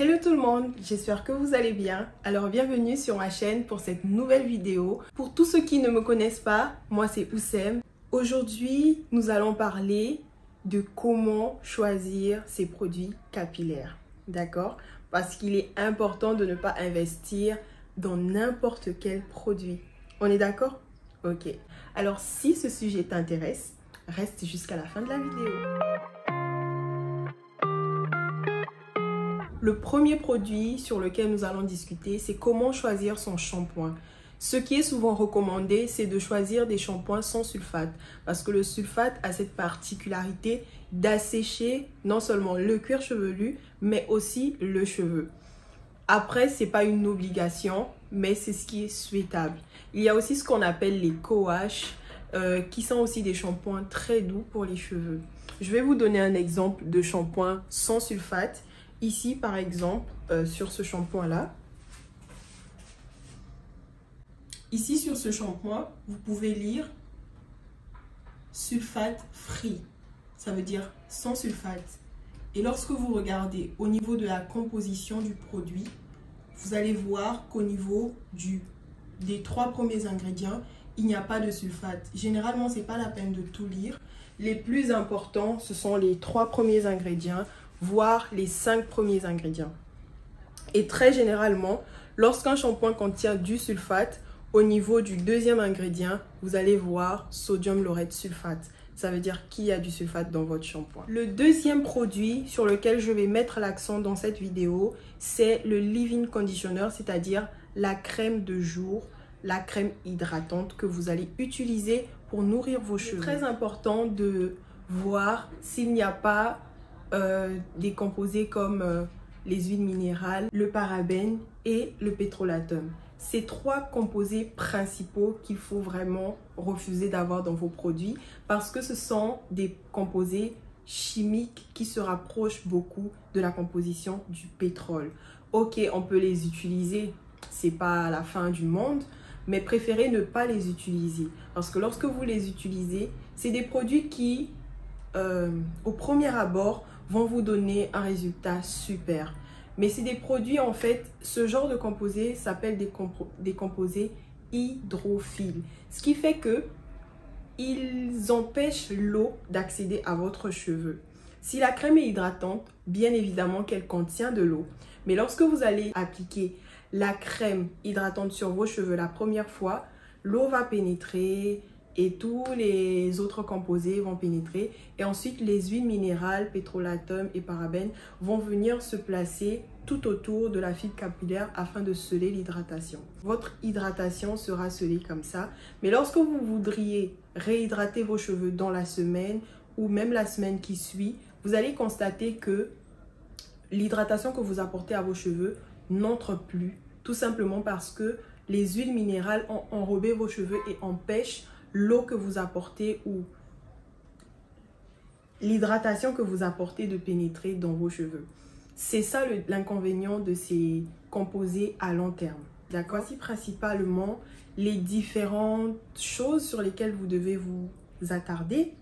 Hello tout le monde, j'espère que vous allez bien. Alors bienvenue sur ma chaîne pour cette nouvelle vidéo. Pour tous ceux qui ne me connaissent pas, moi c'est Oussem. Aujourd'hui, nous allons parler de comment choisir ses produits capillaires. D'accord? Parce qu'il est important de ne pas investir dans n'importe quel produit. On est d'accord? Ok. Alors si ce sujet t'intéresse, reste jusqu'à la fin de la vidéo. Le premier produit sur lequel nous allons discuter, c'est comment choisir son shampoing. Ce qui est souvent recommandé, c'est de choisir des shampoings sans sulfate. Parce que le sulfate a cette particularité d'assécher non seulement le cuir chevelu, mais aussi le cheveu. Après, ce n'est pas une obligation, mais c'est ce qui est souhaitable. Il y a aussi ce qu'on appelle les co-wash, qui sont aussi des shampoings très doux pour les cheveux. Je vais vous donner un exemple de shampoing sans sulfate. Ici, par exemple, sur ce shampoing-là. Ici, sur ce shampoing, vous pouvez lire sulfate free. Ça veut dire sans sulfate. Et lorsque vous regardez au niveau de la composition du produit, vous allez voir qu'au niveau des 3 premiers ingrédients, il n'y a pas de sulfate. Généralement, ce n'est pas la peine de tout lire. Les plus importants, ce sont les 3 premiers ingrédients, voire les 5 premiers ingrédients. Et très généralement, lorsqu'un shampoing contient du sulfate, au niveau du deuxième ingrédient, vous allez voir sodium laureth sulfate. Ça veut dire qu'il y a du sulfate dans votre shampoing. Le deuxième produit sur lequel je vais mettre l'accent dans cette vidéo, c'est le leave-in conditioner, c'est-à-dire la crème de jour, la crème hydratante que vous allez utiliser pour nourrir vos cheveux. C'est très important de voir s'il n'y a pas des composés comme les huiles minérales, le parabène et le pétrolatum. Ces 3 composés principaux qu'il faut vraiment refuser d'avoir dans vos produits parce que ce sont des composés chimiques qui se rapprochent beaucoup de la composition du pétrole. Ok, on peut les utiliser, c'est pas la fin du monde, mais préférez ne pas les utiliser parce que lorsque vous les utilisez, c'est des produits qui, au premier abord, vont vous donner un résultat super. Mais c'est des produits, en fait, ce genre de composés s'appelle des composés hydrophiles. Ce qui fait que ils empêchent l'eau d'accéder à votre cheveu. Si la crème est hydratante, bien évidemment qu'elle contient de l'eau. Mais lorsque vous allez appliquer la crème hydratante sur vos cheveux la première fois, l'eau va pénétrer et tous les autres composés vont pénétrer. Et ensuite, les huiles minérales, pétrolatum et parabènes vont venir se placer tout autour de la fibre capillaire afin de sceller l'hydratation. Votre hydratation sera scellée comme ça. Mais lorsque vous voudriez réhydrater vos cheveux dans la semaine ou même la semaine qui suit, vous allez constater que l'hydratation que vous apportez à vos cheveux n'entre plus. Tout simplement parce que les huiles minérales ont enrobé vos cheveux et empêchent l'eau que vous apportez ou l'hydratation que vous apportez de pénétrer dans vos cheveux. C'est ça l'inconvénient de ces composés à long terme. D'accord? Voici principalement les différentes choses sur lesquelles vous devez vous attarder.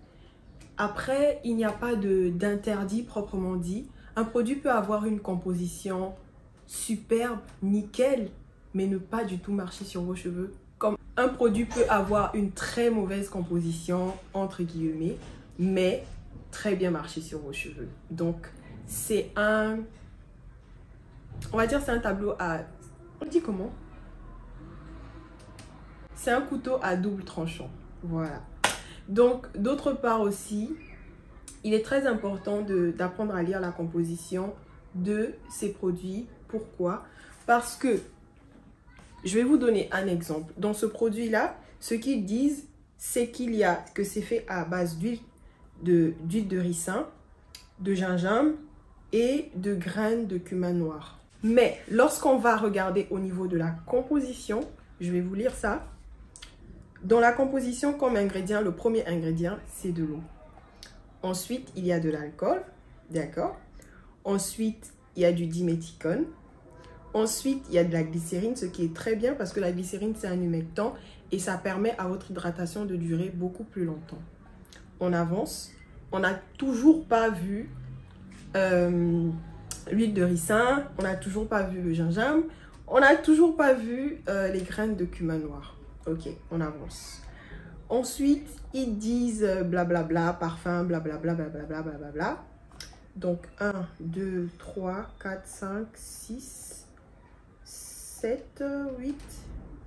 Après, il n'y a pas d'interdit proprement dit. Un produit peut avoir une composition superbe, nickel, mais ne pas du tout marcher sur vos cheveux. Comme un produit peut avoir une très mauvaise composition, entre guillemets, mais très bien marcher sur vos cheveux. Donc, c'est on va dire c'est un tableau à... On dit comment? C'est un couteau à double tranchant. Voilà. Donc, d'autre part aussi, il est très important d'apprendre à lire la composition de ces produits. Pourquoi? Parce que, je vais vous donner un exemple. Dans ce produit-là, ce qu'ils disent, c'est que c'est fait à base d'huile de ricin, de gingembre et de graines de cumin noir. Mais lorsqu'on va regarder au niveau de la composition, je vais vous lire ça. Dans la composition, comme ingrédient, le premier ingrédient, c'est de l'eau. Ensuite, il y a de l'alcool, d'accord? Ensuite, il y a du diméthicone. Ensuite, il y a de la glycérine, ce qui est très bien parce que la glycérine, c'est un humectant et ça permet à votre hydratation de durer beaucoup plus longtemps. On avance. On n'a toujours pas vu l'huile de ricin, on n'a toujours pas vu le gingembre, on n'a toujours pas vu les graines de cumin noir. Ok, on avance. Ensuite, ils disent blablabla, parfum, blablabla, blablabla, blablabla. Donc 1, 2, 3, 4, 5, 6, 7, 8,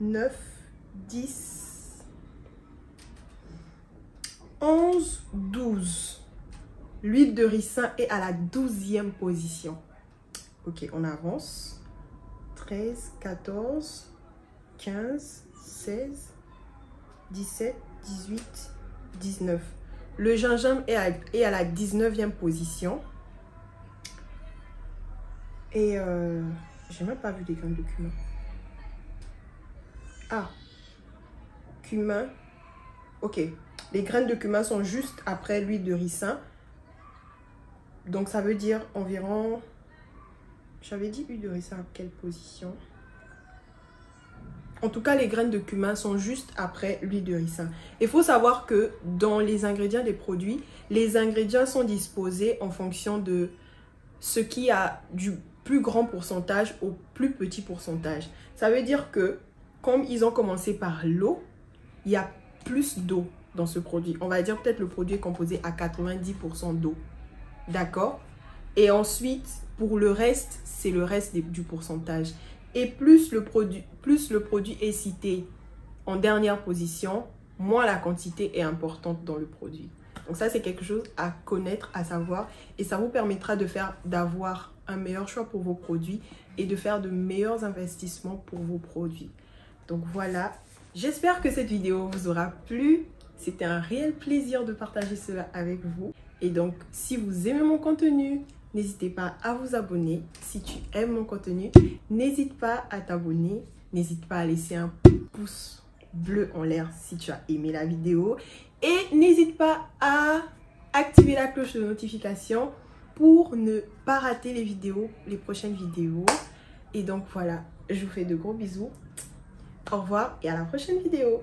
9, 10, 11, 12. L'huile de ricin est à la 12e position. Ok, on avance. 13, 14, 15, 16, 17, 18, 19. Le gingembre est à la 19e position. Et j'ai même pas vu des graines de cumin. Ah, cumin. Ok, les graines de cumin sont juste après l'huile de ricin. Donc ça veut dire environ... J'avais dit huile de ricin à quelle position? En tout cas, les graines de cumin sont juste après l'huile de ricin. Il faut savoir que dans les ingrédients des produits, les ingrédients sont disposés en fonction de ce qui a du plus grand pourcentage au plus petit pourcentage. Ça veut dire que comme ils ont commencé par l'eau, il y a plus d'eau dans ce produit. On va dire peut-être le produit est composé à 90% d'eau. D'accord? Et ensuite, pour le reste, c'est le reste du pourcentage. Et plus le produit est cité en dernière position, moins la quantité est importante dans le produit. Donc ça, c'est quelque chose à connaître, à savoir. Et ça vous permettra d'avoir un meilleur choix pour vos produits et de faire de meilleurs investissements pour vos produits. Donc voilà, j'espère que cette vidéo vous aura plu. C'était un réel plaisir de partager cela avec vous. Et donc, si vous aimez mon contenu, n'hésitez pas à vous abonner. Si tu aimes mon contenu, n'hésite pas à t'abonner. N'hésite pas à laisser un pouce bleu en l'air si tu as aimé la vidéo. Et n'hésite pas à activer la cloche de notification pour ne pas rater les prochaines vidéos. Et donc voilà, je vous fais de gros bisous. Au revoir et à la prochaine vidéo.